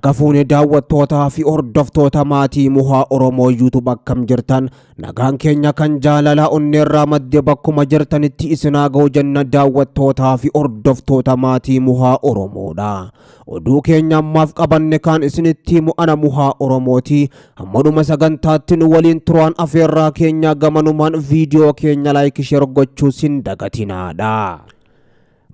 Harka fuune daawwattootaa fi hordoftoota maatii muhaa Oromoo YouTube akkam jirtan nagaan keenya kan jaalala onneerraa madde bakkuma jirtanitti isinaa ga'u jenna daawwattootaa fi hordoftoota maatii muhaa Oromoodha. Oduu keenya ammaaf qabanne kan isinitti mu'ana muhaa Oromooti. Hammaduma sagantaatti nu waliin turaan afeerraa keenya gamanumaan viidiyoo keenya like share gochuu sin dagatinaadha.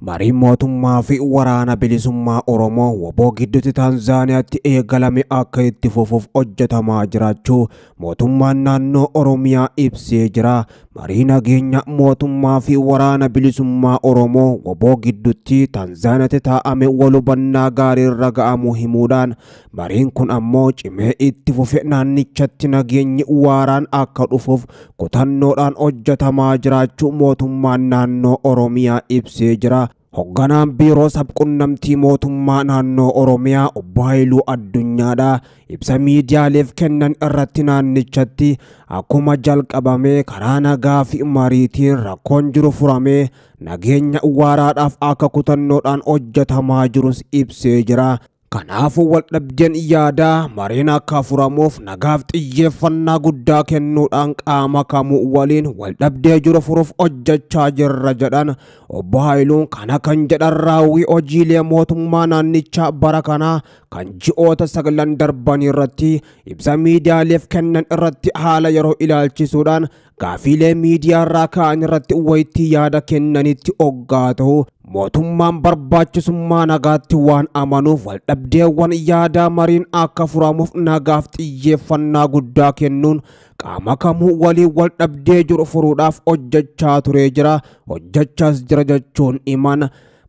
Mariin mootummaa fi waraana bilisummaa Oromoo waboo gidduutti Tanzaaniyaatti eegalame akka itti fufuuf hojjetamaa jiraachuu mootummaan naannoo Oromiyaa ibsee jira. Marii nageenya mootummaa fi waraana bilisummaa Oromoo waboo gidduutti Tanzaaniyaatti taa'ame wal hubannaa gaarii irra ga'amuu himuudhaan mariin kun ammoo cimee itti fufe naannichatti nageenyi waaraan akka dhufuuf kutannoodhaan hojjetamaa jiraachuu mootummaan naannoo Oromiyaa ibsee jira. Hoogganaan biiroo sabquunnamtii mootummaa naannoo Oromiyaa Obbo Haayiluu Addunyaadha. Ibsa miidiyaaleef kennan irratti naannichatti akkuma jalqabame karaa nagaa fi mariitiin rakkoon jiru furamee nageenya waaraadhaaf akka kutannoodhaan hojjetamaa jirus ibsee jira. Kanaafuu waldhabdeen yaadaa mariin akka furamuuf nagaaf xiyyeeffannaa guddaa kennuudhaan qaama kamuu waliin waldhabdee jiru furuuf hojjechaa jirra jedhan Obbo Haayiluun. Kana kan jedhan raawwii hojiilee mootummaa naannichaa bara kanaa kan ji'oota 9 darban irratti ibsa miidiyaaleef kennan irratti haala yeroo ilaalchisuudhaan gaafiilee miidiyaarraa ka'an irratti wayitii yaada kennanitti hoggaa ta'u mootummaan barbaachisummaa nagaatti waan amanuuf waldhabdeewwan yaadaa mariin akka furamuuf nagaaf xiyyeeffannaa guddaa kennuun qaama kamuu waliin waldhabdee jiru furuudhaaf hojjechaa turee jira, hojjechaas jira jechuun himan.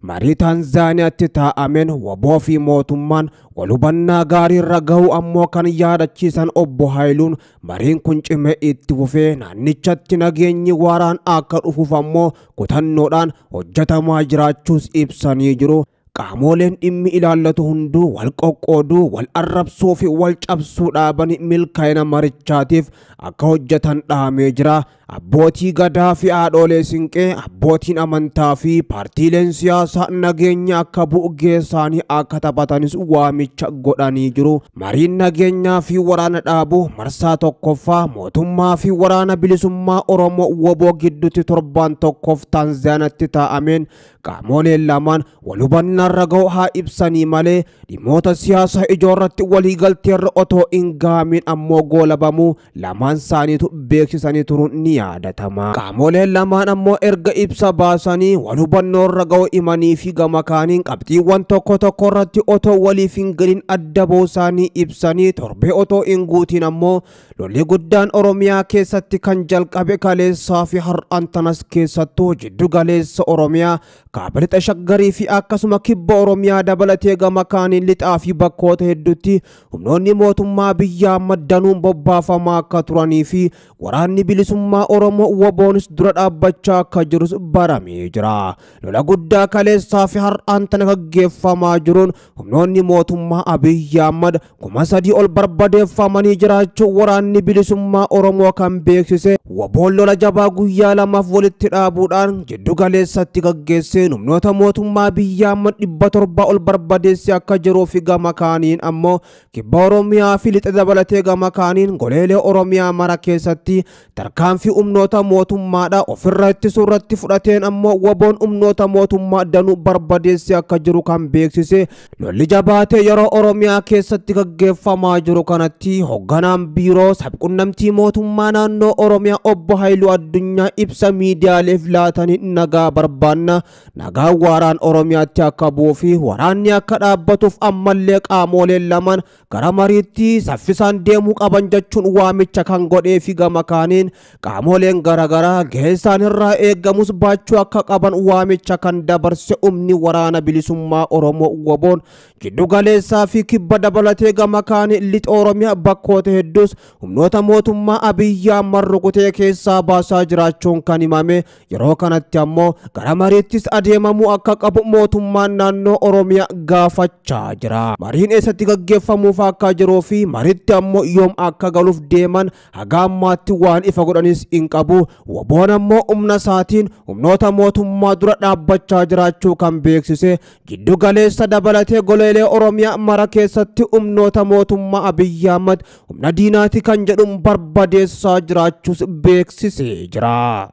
Marii Tanzaaniyaatti taa'ameen waboo fi mootummaan wal hubannaa gaarii irra ga'uu ammoo kan yaadachiisan Obbo Haayiluun mariin kun cimee itti fufee naannichatti nageenyi waaraan akka dhufuuf ammoo kutannoodhaan hojjetamaa jiraachuus ibsanii jiru. Qaamoleen dhimmi ilaallatu hunduu wal qoqqooduu, wal arrabsuu fi wal cabsuu dhaabanii milkaa'ina marichaatiif akka hojjetan dhaamee jira. Abbootii gadaa fi haadholee siinqee, abbootiin amantaa fi paartiileen siyaasaa nageenya akka bu'u geessaanii akka taphatanis waamicha godhanii jiru. Mariin nageenyaa fi waraana dhaabuu marsaa tokkoffaa mootummaa fi waraana bilisummaa Oromoo waboo gidduutti torban tokkoof Tanzaaniyaatti taa'ameen qaamoleen lamaan wal hubannaa irra ga'u haa ibsanii malee dhimmoota siyaasaa ijoorratti waliigalteerra otoo hin ga'amiin ammoo goolabamuu lamaan isaaniitu beeksisanii turuun ni yaadatama. Qaamoleen lamaan ammoo erga ibsa baasanii wal hubannoo irra ga'u himanii fi gama kaaniin qabxiiwwan tokko tokko irratti otoo waliif hin galin adda baasaanii ibsanii torbee otoo hin guutiin ammoo lolli guddaan Oromiyaa keessatti kan jalqabe kaleessaa fi har'aan tanas keessattuu jiddu galeessa Oromiyaa kaaba lixa Shaggarii fi akkasuma kibba Oromiyaa dabalatee gama kaaniin lixaa fi bakkoota hedduutti humnoonni mootummaa biyyaa maddanuun bobbaafamaa akka turanii fi waraanni bilisummaa Oromoo waboonis dura dhaabbachaa akka jirus baramee jira. Lola guddaa kaleessaa fi har'aan tana gaggeeffamaa jiruun humnoonni mootummaa Abiyyi Ahmad 3,000 ol barbadeeffamanii jiraachuu waraanni bilisummaa Oromoo kan beeksise. Waboon lola jabaa guyyaa lamaaf walitti dhaabuudhaan jiddu galeessatti gaggeessee humnoota mootummaa Abiyyi Ahmad 700 ol barbadeessee akka jiruu fi gama kaaniin ammoo kibba Oromiyaa fi lixa dabalatee gama kaaniin goleelee Oromiyaa mara keessatti tarkaanfii humnoota mootummaadha ofirra ittisuu irratti fudhateen ammoo waboon humnoota mootummaa danuu barbadeessee akka jiru kan beeksise. Lolli jabaatee yeroo Oromiyaa keessatti gaggeeffamaa jiru kanatti hoogganaan biiroo sabquunnamtii mootummaa naannoo Oromiyaa Obbo Haayiluu Addunyaa ibsa miidiyaaleef laatanii nagaa barbaanna, nagaa waaraan Oromiyaatti akka bu'uu fi waraanni akka dhaabbatuuf ammallee qaamoleen lamaan gara mariitti saffisaan deemuu qaban jechuun waamicha kan godhee fi gama kaaniin qaamoleen garaagaraa gahee isaan irraa eegamus baachuu akka qaban waamicha kan dabarse humni waraana bilisummaa Oromoo waboon jiddu galeessaa fi kibba dabalatee gama kaaniin lixa Oromiyaa bakkoota hedduus humnoota mootummaa Abiyyi Ahmad rukutee keessaa baasaa jiraachuun kan himame. Yeroo kanatti ammoo gara mariittis adeemamuu akka qabu mootummaan naannoo Oromiyaa gaafachaa jira. Mariin eessatti gaggeeffamuuf akka jiruu fi mariitti ammoo yoom akka galuuf deeman haga ammaatti waan ifa godhanis hin qabu. Waboon ammoo humna isaatiin humnoota mootummaa dura dhaabbachaa jiraachuu kan beeksise. Giddu galeessa dabalatee goleelee Oromiyaa mara keessatti humnoota mootummaa Abiyyi Ahmad humna diinaati kan jedhuun barbadeessaa jiraachuus beeksisee jira.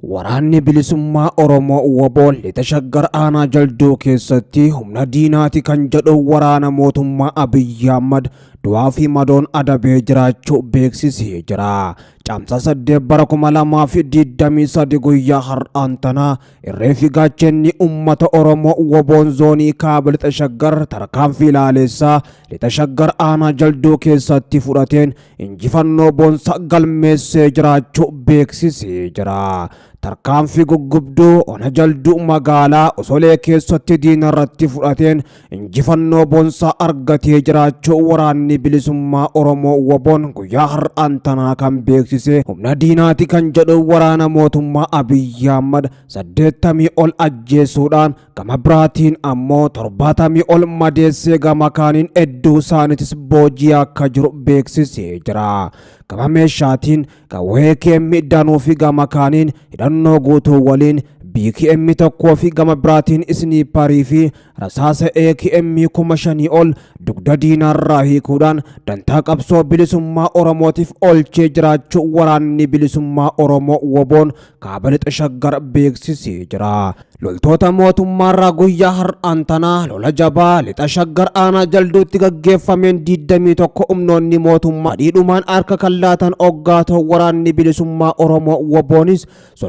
Waraanni bilisummaa Oromoo Waboon lixa Shaggar Aanaa Jalduu keessatti humna diinaati kan jedhu waraana mootummaa Abiyyi Ahmad du'aa fi madoon adabee jiraachuu beeksisee jira. Caamsa 8 bara 2023 guyyaa har'aan tanaa irreefi gaachanni uummata Oromoo Waboon zoonii kaaba lixa Shaggar tarkaanfii ilaaleessaa lixa Shaggar Aanaa Jalduu keessatti fudhateen injifannoo boonsaa galmeessee jiraachuu beeksisee jira. Tarkaanfii guggubduu ona Jalduu magaalaa Osolee keessatti diina irratti fudhateen injifannoo boonsaa argatee jiraachuu waraanni bilisummaa Oromoo Waboon guyyaa har'aan tanaa kan beeksise. Humna diinaati kan jedhu waraana mootummaa Abiyyi Ahmad 80 ol ajjeesuudhaan gama biraatiin ammoo 70 ol madeessee gama kaaniin hedduu isaaniitis booji'aa akka jiru beeksisee jira. Gama meeshaatiin qawwee KM danuu fi gama kaaniin hidhannoo guutuu waliin BKM tokkoo fi gama biraatiin isniiparii fi rasaasa AKM 5,000 ol dugda diinarraa hiikuudhaan dantaa qabsoo bilisummaa Oromootiif oolchee jiraachuu waraanni bilisummaa Oromoo Waboon kaaba lixa Shaggar beeksisee jira. Loltoota mootummaarraa guyyaa har'aan tanaa lola jabaa lixa Shaggar Aanaa Jalduutti gaggeeffameen 21 humnoonni mootummaa dhiidhumaan harka kallaatan hoggaatoo waraanni bilisummaa Oromoo Waboonis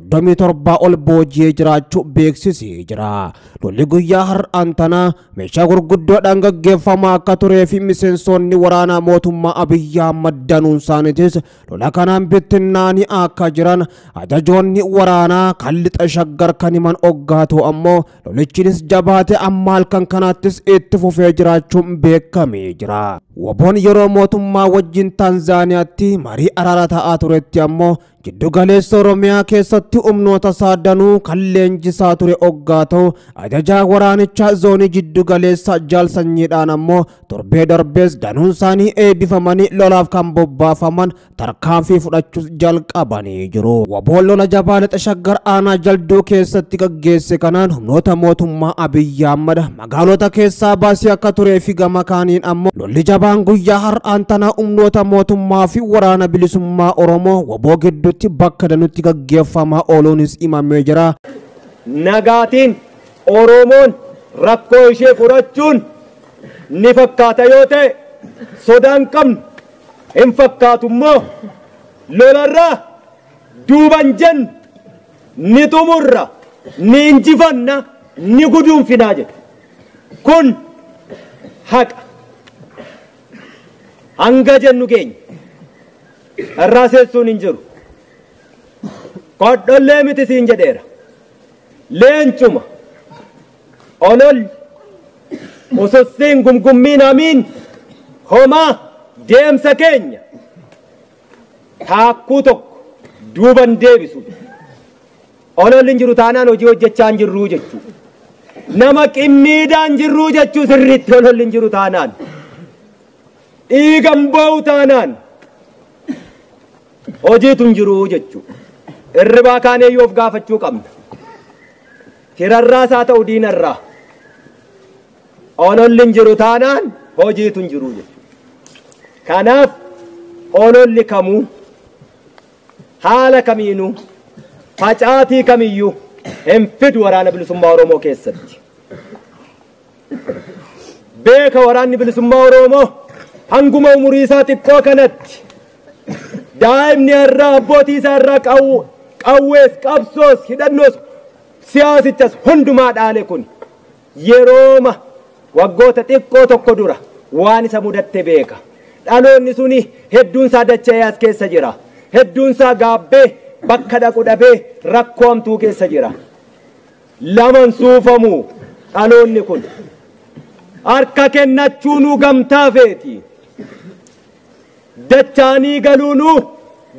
37 ol booji'ee jiraachuu beeksisee jira. Lolli guyyaa har'aan tanaa meeshaa gurguddoodhaan gaggeeffamaa akka turee fi miseensonni waraanaa mootummaa Abiyyi Ahmad danuun isaaniitis lola kanaan bittinnaanii akka jiran ajajoonni waraanaa kan lixa Shaggar kan himan hoggaatoo ammoo lolichinis jabaate amma halkan kanaattis itti fufee jiraachuun beekamee jira. Waboon yeroo mootummaa wajjin Tanzaaniyaatti marii araara ta'aa turetti ammoo giddu galeessa Oromiyaa keessatti humnoota saadanuu kan leenjisaa ture hoggaatoo ajajaa waraanichaa zoonii giddu galeessa Jaal Sanyiidhaan ammoo torbee darbees danuun isaanii eebbifamanii lolaaf kan bobbaafaman tarkaanfii fudhachuus jalqabanii jiru. Waboon lola jabaa lixa Shaggar Aanaa Jalduu keessatti gaggeesse kanaan humnoota mootummaa Abiyyi Ahmad magaalota keessaa baasii akka turee fi gama kaaniin ammoo lolli jabaan guyyaa har'aan tanaa humnoota mootummaa fi waraana bilisummaa Oromoo Waboo gidduutti bakka danutti gaggeeffamaa ooluunis himamee jira. Nagaatiin Oromoon rakkoo ishee furachuun ni fakkaata yoo ta'e sodaan qabnu hin fakkaatu immoo lolarraa duuban jennu ni xumurra ni injifanna ni guduunfinaa jedhu kun haqa hanga jennu keenya irraa seessuun hin jiru. Kodhollee miti siin jedheera leencuma olol usussiin gumgummiin hamiin homaa deemsa keenya taakkuu tokko duuban deebisu ololli hin jiru taanaan hojii hojjechaa hin jirruu jechuu nama qimmiidhaan jirruu jechuu sirriitti ololli hin jiru taanaan dhiigan ba'u taanaan hojiitu hin jiruu jechuu irribaa kaanee yoo of gaafachuu qabna. Hirarraas haa ta'u diinarraa ololli hin jiru taanaan hojiitu hin jiru jechuudha. Kanaaf ololli kamuu haala kamiinuu facaatii kamiyyuu hin fidu waraana bilisummaa Oromoo keessatti. Beeka waraanni bilisummaa Oromoo hanguma umurii isaa xiqqoo kanatti daa'imni irraa abbootii isaa irraa qawwees qabsoos hidhannoos siyaasichas hundumaa dhaale kun yerooma waggoota xiqqoo tokko dura waan isa mudatte beeka. Dhaloonni suni hedduun isaa dacha'ee as keessa jira. Hedduun isaa gaabbee bakka dhaqu dhabee rakkoo hamtuu keessa jira. Laman suufamuu dhaloonni kun harka kennachuunu gamtaa feeti. Dachaanii galuunu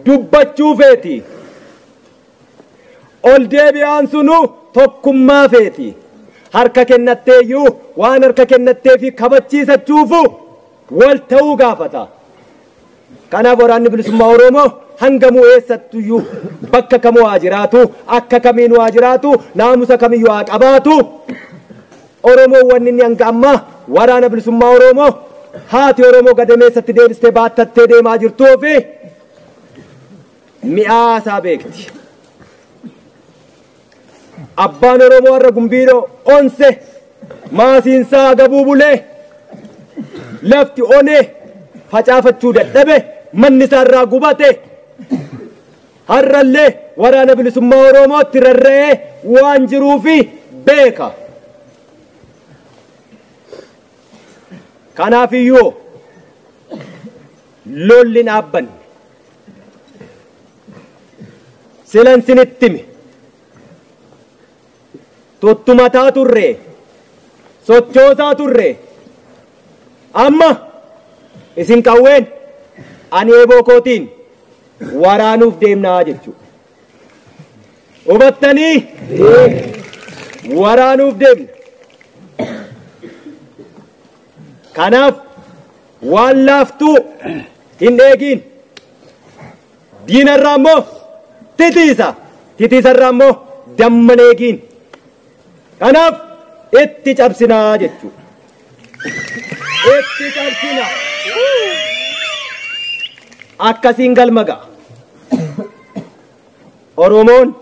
dubbachuu feeti. Ol deebi'aan sunu tokkummaa feeti. Harka kennatteeyyuu waan harka kennatteefi kabachiisachuufu wal ta'uu gaafata. Kanaaf waraanni bilisummaa Oromoo hangamuu eessattuyyuu bakka kamuu haa jiraatu, akka kamiinuu haa jiraatu, naamusa kamiyyuu haa qabaatu. Oromoo wanni inni hanga ammaa waraana bilisummaa Oromoo haati Oromoo gadameessatti deebistee baattattee deemaa jirtuu fi mi'aasaa beekti. Abbaan Oromoo warra gumbiidhoo onse maasiinsaa gabuu bulee lafti onee facaafachuu dadhabe manni isaarraa gubate har'allee waraana bilisummaa Oromootti rarra'ee waan jiruufi beeka. Kanaafiyyuu lolli dhaabbanne silan sinitti hime tuttumataa turre sochoosaa turre amma isin qawween ani eeboo kootiin waraanuuf deemnaa jechuudha. Hubattanii waraanuuf deemna. Kanaaf waan laaftuu hin eegin. Diinarraa immoo titiisarraa immoo damman eegin. Kanaaf itti cabsinaa jechuudha. Itti cabsina. Akkasiin galma ga'a. Oromoon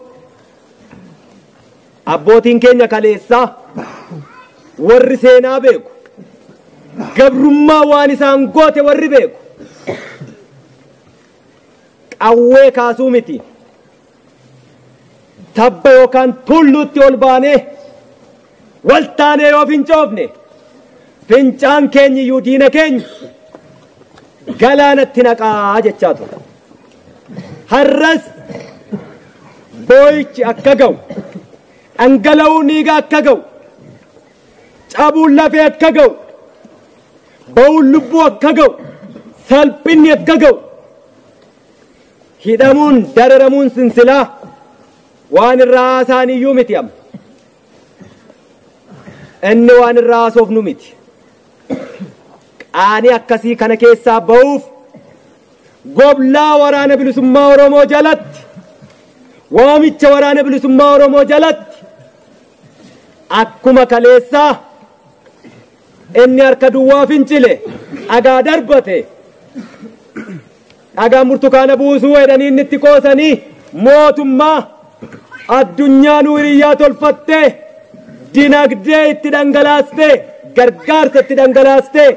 abbootiin keenya kaleessaa warri seenaa beeku. Gabrummaa waan isaan goote warri beeku. Qawwee kaasuu miti. Tabba yookaan tulluutti ol baanee waltaanee yoo fincoofne fincaan keenya iyyuu diina keenya galaanatti naqaa jechaa ture. Har'as boo'ichi akka ga'u, dhangala'uun dhiigaa akka ga'u, cabuun lafee akka ga'u, ba'uun lubbuu akka ga'u, salphinni akka ga'u, hidhamuun dararamuun sinsilaa waan irraa haasaan iyyuu miti amma. Inni waan irraa haasofnu miti. Qaanii akkasii kana keessaa ba'uuf goblaa waraana bilisummaa Oromoo jalatti, waamicha waraana bilisummaa Oromoo jalatti akkuma kaleessaa inni harka duwwaa fincile dhagaa darbate dhagaan burtukaana buusuu jedhanii inni itti qoosanii mootummaa addunyaa nu hiriyyaa tolfattee dinagdee itti dhangalaastee gargaarsa itti dhangalaastee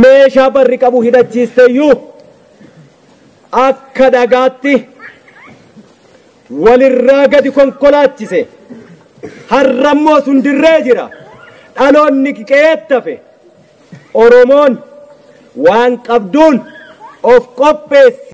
meeshaa barri qabu hidhachiisteeyyuu akka dhagaatti walirraa gadi konkolaachise. Har'ammoo sun dirree jira. Dhaloonni qeettafe. Oromoon waan qabduun of qopheessi.